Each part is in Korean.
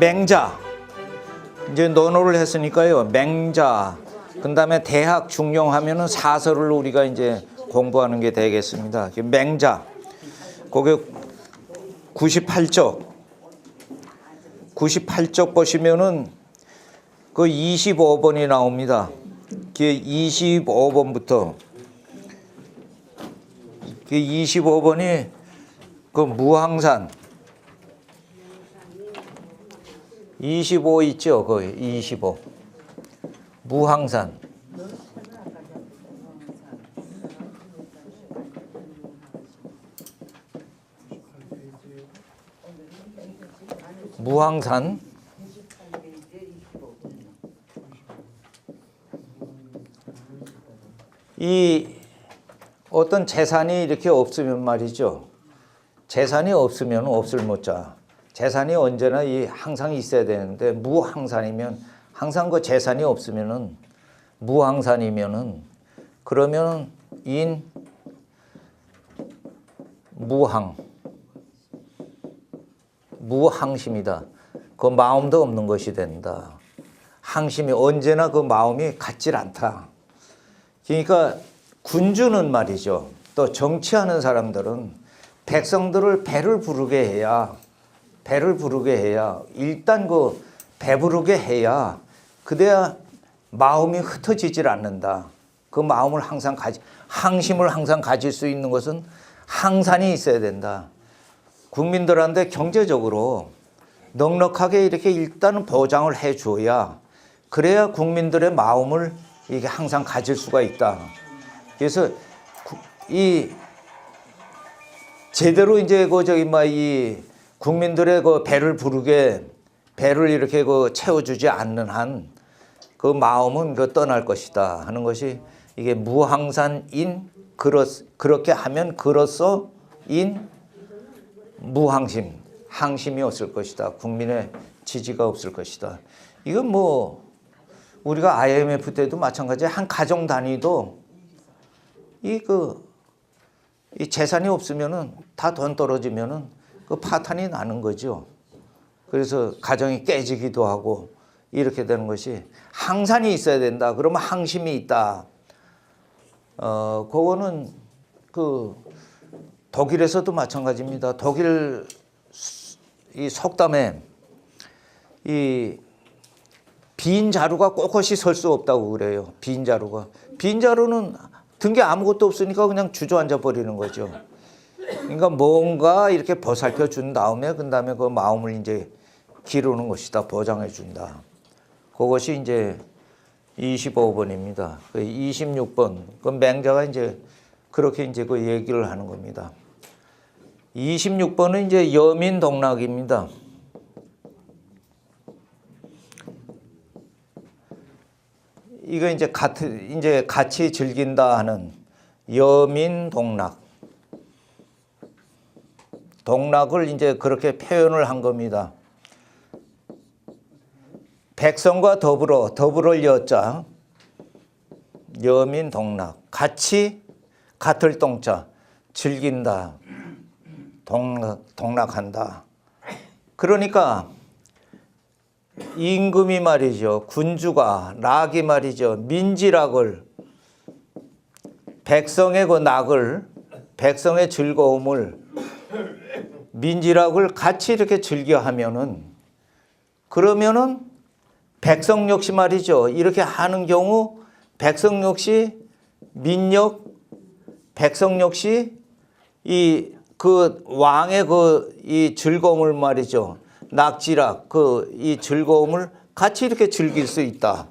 맹자. 이제 논어를 했으니까요. 맹자. 그다음에 대학 중용하면은 사설을 우리가 이제 공부하는 게 되겠습니다. 맹자. 거기 98쪽. 98쪽 보시면은 그 25번이 나옵니다. 그 25번부터 그 25번이 그 무항산 25 있죠? 거기 25 무항산 무항산 이 어떤 재산이 이렇게 없으면 말이죠. 재산이 없으면 없을 못자. 재산이 언제나 항상 있어야 되는데 무항산이면 항상 그 재산이 없으면은 무항산이면은 그러면 인 무항심이다. 그 마음도 없는 것이 된다. 항심이 언제나 그 마음이 같질 않다. 그러니까 군주는 말이죠. 또 정치하는 사람들은 백성들을 배를 부르게 해야 일단 그 배부르게 해야 그래야 마음이 흩어지질 않는다. 그 마음을 항상 항심을 항상 가질 수 있는 것은 항산이 있어야 된다. 국민들한테 경제적으로 넉넉하게 이렇게 일단은 보장을 해줘야 그래야 국민들의 마음을 이게 항상 가질 수가 있다. 그래서 이 제대로 이제 이 국민들의 그 배를 이렇게 채워주지 않는 한 그 마음은 떠날 것이다 하는 것이 이게 무항산인 그렇게 하면 그로써 인 무항심 항심이 없을 것이다. 국민의 지지가 없을 것이다. 이건 뭐 우리가 IMF 때도 마찬가지야. 한 가정 단위도 이 재산이 없으면은 다 돈 떨어지면은 그 파탄이 나는 거죠. 그래서 가정이 깨지기도 하고 이렇게 되는 것이 항산이 있어야 된다. 그러면 항심이 있다. 그거는 그 독일에서도 마찬가지입니다. 독일 이 속담에 이 빈 자루가 꼿꼿이 설 수 없다고 그래요. 빈 자루는 든 게 아무것도 없으니까 그냥 주저앉아 버리는 거죠. 그러니까 뭔가 이렇게 보살펴 준 다음에 그다음에 그 마음을 이제 기르는 것이다. 보장해 준다. 그것이 이제 25번입니다. 26번. 그 맹자가 이제 그렇게 이제 그 얘기를 하는 겁니다. 26번은 이제 여민동락입니다. 이거 이제 같이 즐긴다 하는 여민동락. 동락을 이제 그렇게 표현을 한 겁니다. 백성과 더불어 여자 여민동락 같이 같을 동자 즐긴다 동락한다. 그러니까 임금이 말이죠. 군주가 락이 말이죠. 민지락을 백성의 그 낙을 백성의 즐거움을 민지락을 같이 이렇게 즐겨 하면은 그러면은 백성 역시 말이죠. 이렇게 하는 경우 백성 역시 백성 역시 그 왕의 이 즐거움을 말이죠. 낙지락 이 즐거움을 같이 이렇게 즐길 수 있다.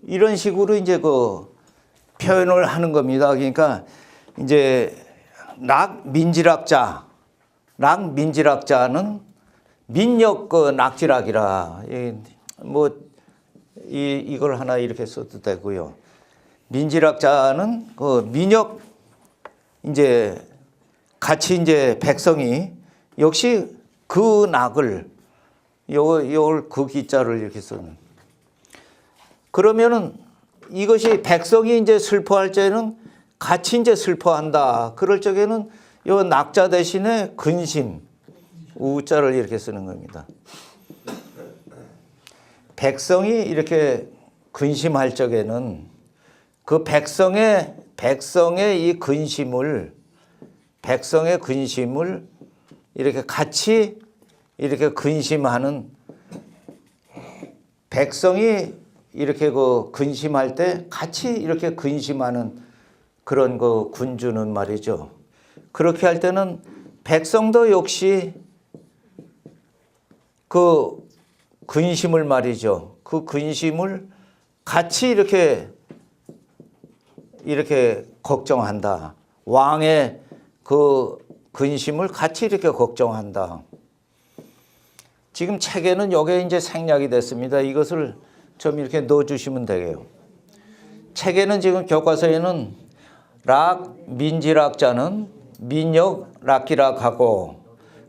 이런 식으로 이제 그 표현을 하는 겁니다. 그러니까 이제 낙민지락자는 민력 낙지락이라 이걸 하나 이렇게 써도 되고요. 민지락자는 그 민역 이제 같이 이제 백성이 역시 그 낙을 요걸 그 기자를 이렇게 쓰는. 그러면은 이것이 백성이 이제 슬퍼할 때는 같이 이제 슬퍼한다. 그럴 적에는 요 낙자 대신에 근심, 우자를 이렇게 쓰는 겁니다. 백성이 이렇게 근심할 적에는 그 백성의 이 근심을, 백성의 근심을 이렇게 같이 이렇게 근심하는, 백성이 이렇게 그 근심할 때 같이 이렇게 근심하는 그런 그 군주는 말이죠. 그렇게 할 때는 백성도 역시 그 근심을 말이죠. 그 근심을 같이 이렇게 걱정한다. 왕의 그 근심을 같이 이렇게 걱정한다. 지금 책에는 여기에 이제 생략이 됐습니다. 이것을 좀 이렇게 넣어주시면 되게요. 책에는 지금 교과서에는 민지락자는 민역 락기락하고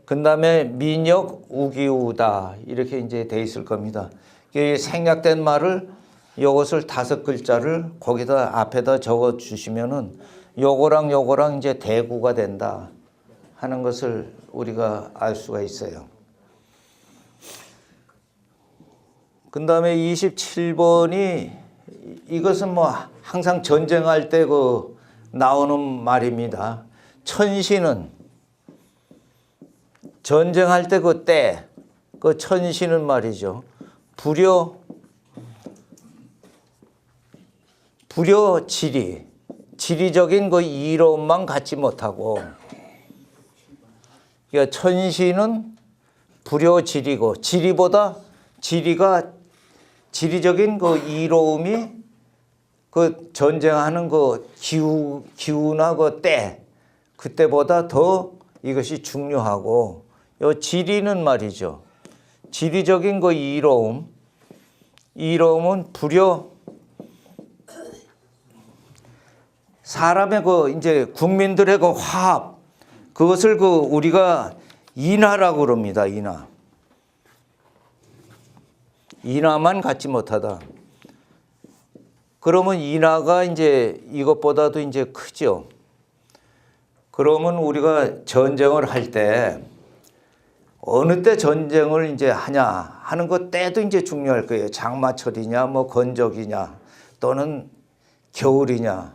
그 다음에 민역 우기우다 이렇게 이제 돼 있을 겁니다. 생략된 말을 요것을 5글자를 거기다 앞에다 적어 주시면은 요거랑 이제 대구가 된다 하는 것을 우리가 알 수가 있어요. 그 다음에 27번이 이것은 뭐 항상 전쟁할 때 그 나오는 말입니다. 천시는 전쟁할 때 그 천시는 말이죠. 지리적인 그 이로움만 갖지 못하고, 그러니까 천시는 불효지리고, 지리적인 그 이로움이 그 전쟁하는 그 기후나 그 그때보다 더 이것이 중요하고, 요 지리는 말이죠. 지리적인 그 이로움은 사람의 그 이제 국민들의 그 화합, 그것을 그 우리가 인하라고 그럽니다. 인하만 갖지 못하다. 그러면 인하가 이제 이것보다도 이제 크죠. 그러면 우리가 전쟁을 할 때 어느 때 전쟁을 이제 하냐 하는 것 때도 이제 중요할 거예요. 장마철이냐, 뭐 건적이냐, 또는 겨울이냐.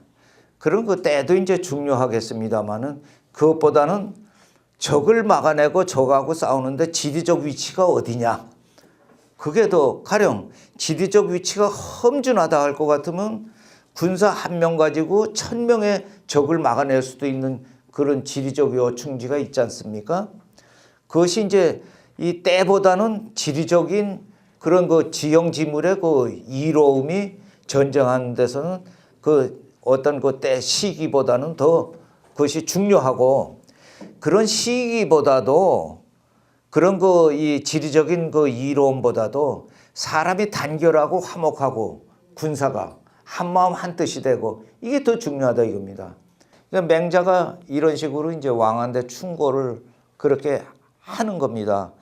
그런 그 때도 이제 중요하겠습니다만은 그것보다는 적을 막아내고 적하고 싸우는데 지리적 위치가 어디냐. 그게 더 가령 지리적 위치가 험준하다 할 것 같으면 군사 1명 가지고 1000명의 적을 막아낼 수도 있는 그런 지리적 요충지가 있지 않습니까? 그것이 이제 이 때보다는 지리적인 그런 그 지형지물의 그 이로움이 전쟁하는 데서는 그 어떤 그 때 시기보다는 더 그것이 중요하고, 그런 시기보다도 그런 그 이 지리적인 그 이로움보다도 사람이 단결하고 화목하고 군사가 한마음 한뜻이 되고 이게 더 중요하다 이겁니다. 그러니까 맹자가 이런 식으로 이제 왕한테 충고를 그렇게 하는 겁니다.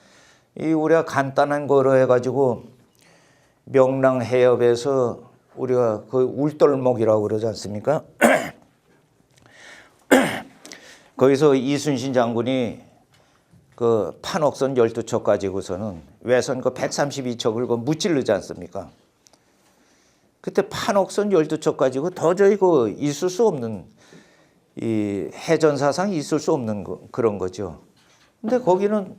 이 우리가 간단한 거로 해가지고 명랑해협에서 우리가 그 울돌목이라고 그러지 않습니까? 거기서 이순신 장군이 그 판옥선 12척 가지고서는 외선 그 132척을 그 무찔르지 않습니까? 그때 판옥선 12척 가지고 도저히 그 있을 수 없는, 이 해전사상 있을 수 없는 그런 거죠. 근데 거기는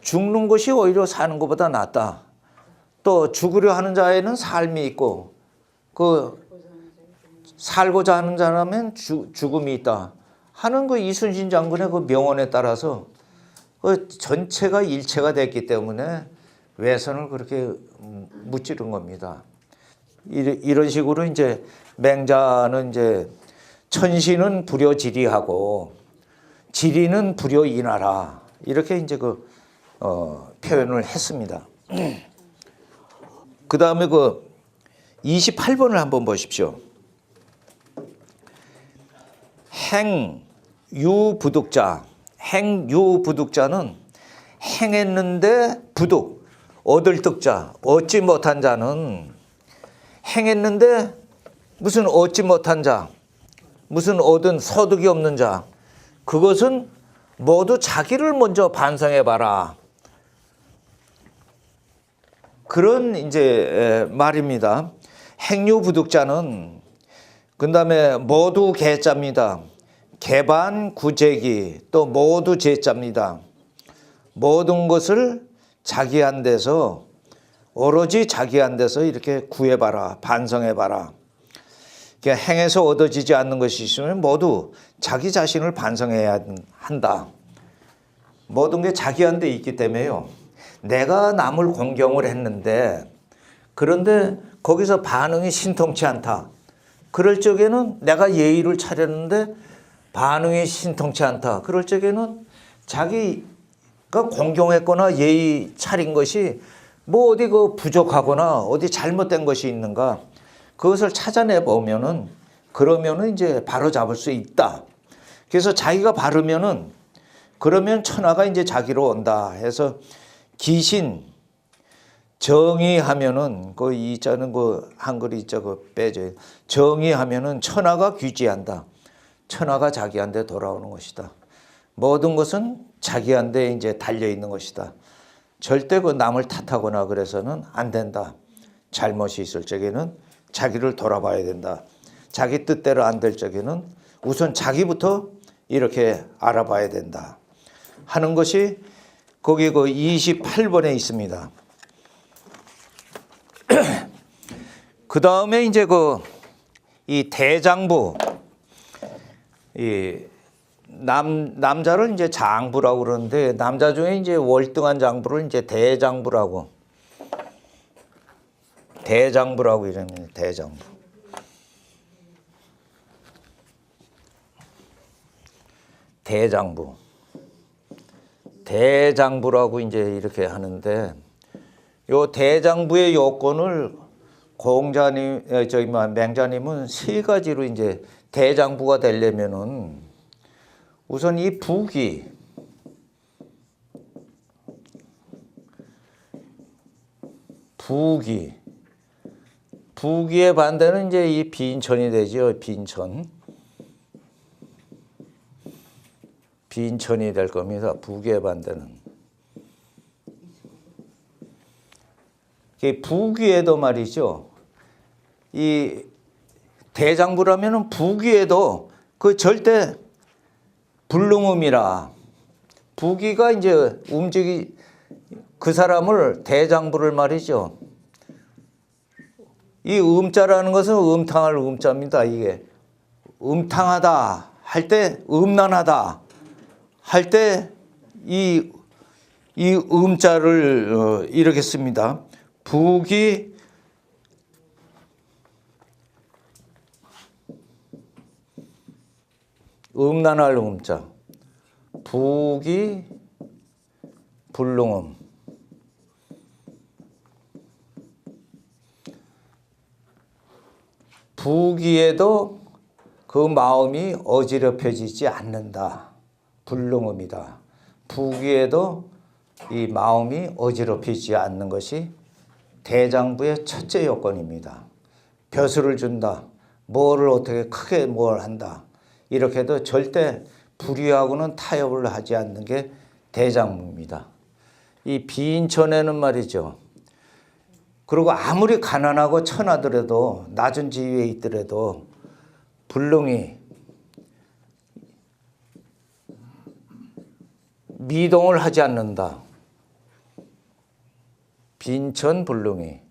죽는 것이 오히려 사는 것보다 낫다. 또 죽으려 하는 자에는 삶이 있고, 그 살고자 하는 자라면 죽음이 있다 하는 그 이순신 장군의 그 명언에 따라서 그 전체가 일체가 됐기 때문에 외선을 그렇게 무찌른 겁니다. 이런 식으로 이제 맹자는 이제 천시는 불효지리하고 지리는 불효인하라 이렇게 이제 그 표현을 했습니다. 그 다음에 그 28번을 한번 보십시오. 행유부득자. 행유부득자는 행했는데 부득, 얻을 득자, 얻지 못한 자는 행했는데 무슨 얻지 못한 자, 무슨 얻은 소득이 없는 자, 그것은 모두 자기를 먼저 반성해봐라. 그런 이제 말입니다. 행유부득자는 그다음에 모두 개자입니다. 개반구제기 또 모두 제자입니다. 모든 것을 자기한테서 오로지 자기한테서 이렇게 구해봐라, 반성해봐라. 행해서 얻어지지 않는 것이 있으면 모두 자기 자신을 반성해야 한다. 모든 게 자기한테 있기 때문에요. 내가 남을 공경을 했는데 그런데 거기서 반응이 신통치 않다. 그럴 적에는 내가 예의를 차렸는데 반응이 신통치 않다. 그럴 적에는 자기가 공경했거나 예의 차린 것이 뭐 어디 그 부족하거나 어디 잘못된 것이 있는가. 그것을 찾아내 보면은 그러면은 이제 바로 잡을 수 있다. 그래서 자기가 바르면은 그러면 천하가 이제 자기로 온다 해서 기신 정의하면은 그 이자는 그 한글이 있죠. 그 빼줘요. 정의하면은 천하가 귀지한다. 천하가 자기한테 돌아오는 것이다. 모든 것은 자기한테 이제 달려 있는 것이다. 절대 그 남을 탓하거나 그래서는 안 된다. 잘못이 있을 적에는 자기를 돌아봐야 된다. 자기 뜻대로 안 될 적에는 우선 자기부터 이렇게 알아봐야 된다. 하는 것이 거기 그 28번에 있습니다. 그 다음에 이제 이 대장부, 이 남자를 이제 장부라고 그러는데 남자 중에 이제 월등한 장부를 이제 대장부라고 이랍니다. 대장부. 대장부라고 이제 이렇게 하는데 요 대장부의 요건을 맹자님은 세 가지로 이제 대장부가 되려면은 우선 이 부기의 반대는 이제 이 빈천이 되죠. 빈천이 될 겁니다. 부기의 반대는. 부기에도 말이죠. 이 대장부라면은 부기에도 그 절대 불능음이라 부기가 이제 그 사람을 대장부를 말이죠. 이 음자라는 것은 음탕할 음자입니다. 이게 음탕하다 할 때 음란하다 할 때 이 음자를 이렇게 씁니다. 부기 음란할 음자 부기 불능음 부기에도 그 마음이 어지럽혀지지 않는다. 불능음이다. 부기에도 이 마음이 어지럽히지 않는 것이 대장부의 첫째 요건입니다. 벼슬을 준다. 뭐를 어떻게 크게 뭘 한다. 이렇게 해도 절대 불의하고는 타협을 하지 않는 게 대장부입니다. 이 빈천에는 말이죠. 그리고 아무리 가난하고 천하더라도 낮은 지위에 있더라도 불능이 미동을 하지 않는다. 빈천 불능이.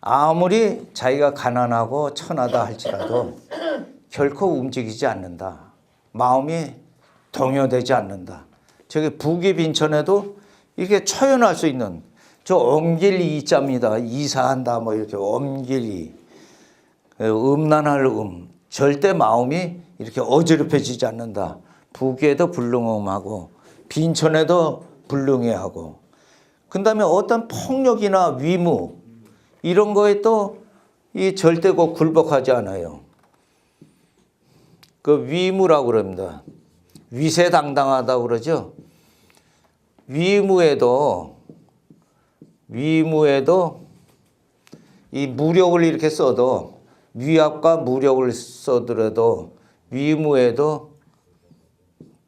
아무리 자기가 가난하고 천하다 할지라도 결코 움직이지 않는다. 마음이 동요되지 않는다. 저기 부기빈천에도 이게 초연할 수 있는 저 엄길이 이자입니다. 이사한다 뭐 이렇게 엄길이 음란할 절대 마음이 이렇게 어지럽혀지지 않는다. 부기에도 불능음하고 빈천에도 불능해하고 그다음에 어떤 폭력이나 위무 이런 거에 또 이 절대 굴복하지 않아요. 그 위무라고 그럽니다. 위세당당하다고 그러죠. 위무에도 위무에도 이 무력을 이렇게 써도 위압과 무력을 써더라도 위무에도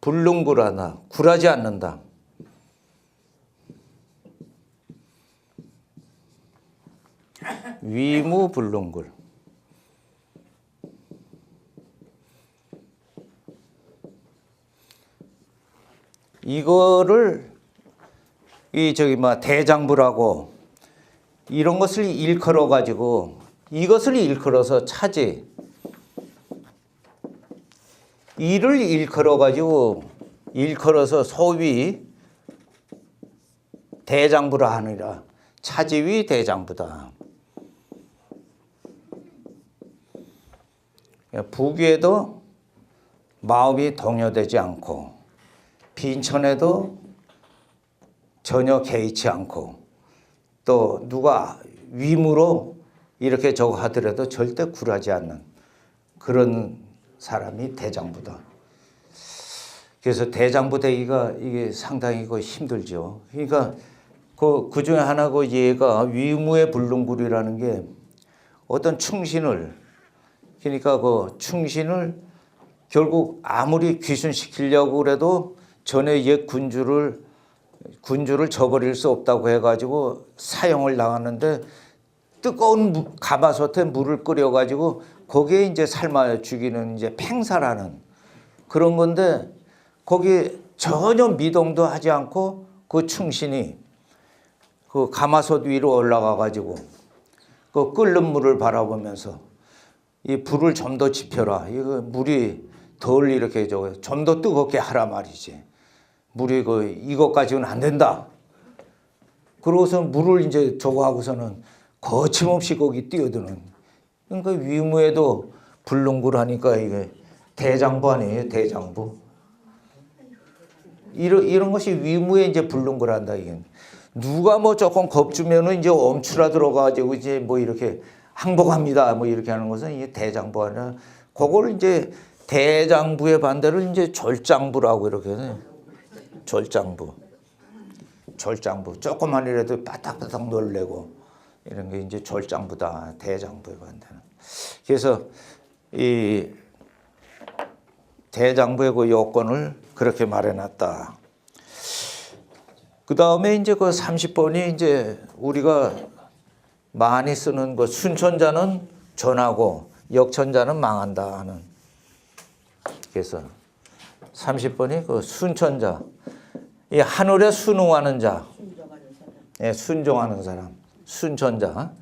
불능굴하다. 굴하지 않는다. 위무 불능굴. 이거를 대장부라고 이런 것을 일컬어 가지고 이것을 일컬어서 차지 이를 일컬어 가지고 일컬어서 소위 대장부라 하느니라. 차지위 대장부다. 부귀에도 마음이 동요되지 않고 빈천에도 전혀 개의치 않고 또 누가 위무로 이렇게 저거 하더라도 절대 굴하지 않는 그런 사람이 대장부다. 그래서 대장부 되기가 이게 상당히 힘들죠. 그러니까 그 중에 하나고 얘가 위무의 불능굴이라는 게 어떤 충신을 그러니까 그 충신을 결국 아무리 귀순시키려고 그래도 전에 옛 군주를 저버릴 수 없다고 해가지고 사형을 당하는데 뜨거운 가마솥에 물을 끓여가지고 거기에 이제 삶아 죽이는 이제 팽사라는 그런 건데 거기에 전혀 미동도 하지 않고 그 충신이 그 가마솥 위로 올라가가지고 그 끓는 물을 바라보면서 이 불을 좀 더 지펴라. 이거 물이 덜 이렇게 좀 더 뜨겁게 하라 말이지. 물이 이것 가지고는 안 된다. 그러고서 물을 이제 저거 하고서는 거침없이 거기 뛰어드는. 그러니까 위무에도 불능굴하니까 이게 대장부 아니에요, 대장부. 이런 것이 위무에 이제 불능굴한다 이게. 누가 조금 겁주면은 이제 엄추라 들어가지고 이제 이렇게 항복합니다. 이렇게 하는 것은 이게 대장부 아니라 그걸 이제 대장부의 반대를 이제 졸장부라고 이렇게 해요. 졸장부. 조금만이라도 바닥바닥 놀래고 이런 게 이제 졸장부다. 대장부의 반대는. 그래서 이 대장부의 그 요건을 그렇게 말해놨다. 그 다음에 이제 그 30번이 이제 우리가 많이 쓰는 그 순천자는 전하고 역천자는 망한다 하는. 그래서 30번이 그 순천자. 이 하늘에 순응하는 자. 예, 순종하는 사람. 순천자.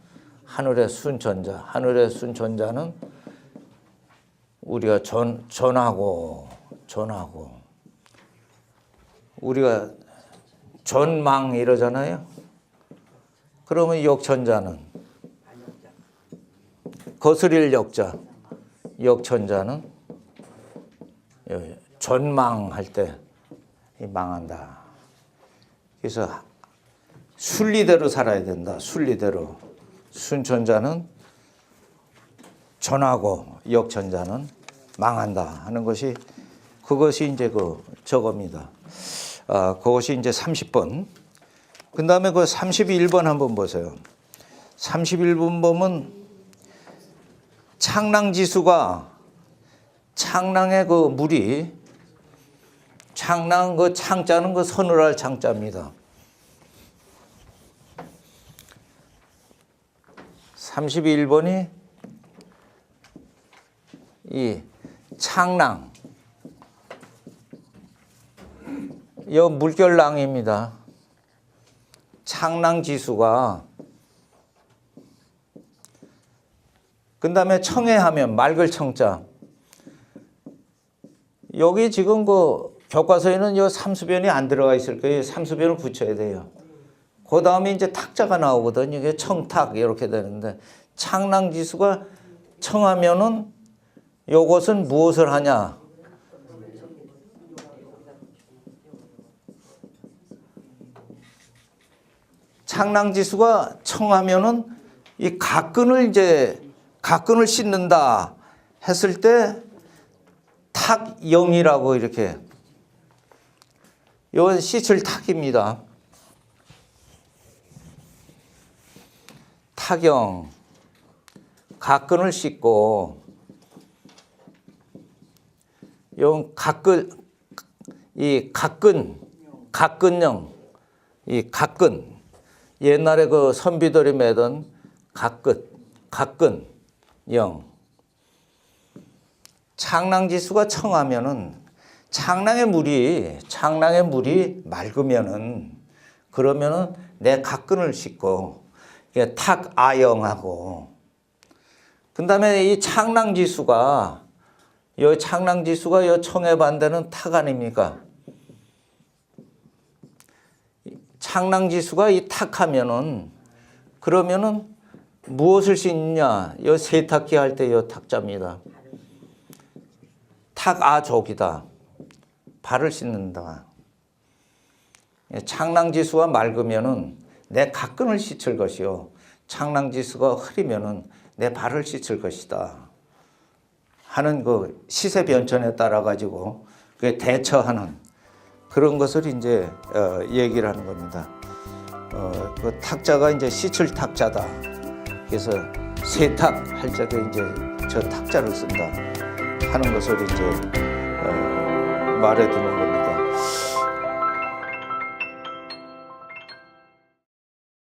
하늘의 순천자. 하늘의 순천자는 우리가 전하고 우리가 전망 이러잖아요. 그러면 역천자는 거스릴 역자. 역천자는 전망할 때 망한다. 그래서 순리대로 살아야 된다. 순리대로. 순천자는 전하고 역천자는 망한다 하는 것이 그것이 이제 저겁니다. 그것이 이제 30번. 그 다음에 그 31번 한번 보세요. 31번 보면 창랑지수가 창랑의 그 물이 창랑 그 창자는 그 서늘할 창자입니다. 31번이 이 창랑 이 물결랑입니다. 창랑지수가 그 다음에 청해하면 맑을 청자 여기 지금 그 교과서에는 이 삼수변이 안 들어가 있을 거예요. 삼수변을 붙여야 돼요. 그 다음에 이제 탁자가 나오거든요. 이게 청탁 이렇게 되는데 창랑지수가 청하면은 요것은 무엇을 하냐? 창랑지수가 청하면은 이 각근을 씻는다 했을 때 탁영이라고 이렇게 이건 씻을 탁입니다. 타경 각근을 씻고 요 각근령 이 각근 옛날에 그 선비들이 매던 각근령 창랑지수가 청하면은 창랑의 물이 맑으면은 그러면은 내 각근을 씻고 탁아영하고 그다음에 이 창랑지수가 요 청의 반대는 탁 아닙니까? 창랑지수가 이 탁하면은 그러면은 무엇을 씻냐? 요 세탁기 할 때 요 탁자입니다. 탁아족이다. 발을 씻는다. 창랑지수가 맑으면은 내 각근을 씻을 것이요. 창랑지수가 흐리면은 내 발을 씻을 것이다. 하는 그 시세 변천에 따라 가지고 그 대처하는 그런 것을 이제 얘기를 하는 겁니다. 그 탁자가 이제 씻을 탁자다. 그래서 세탁할 적에 이제 저 탁자를 쓴다 하는 것을 이제 말해 두는 겁니다.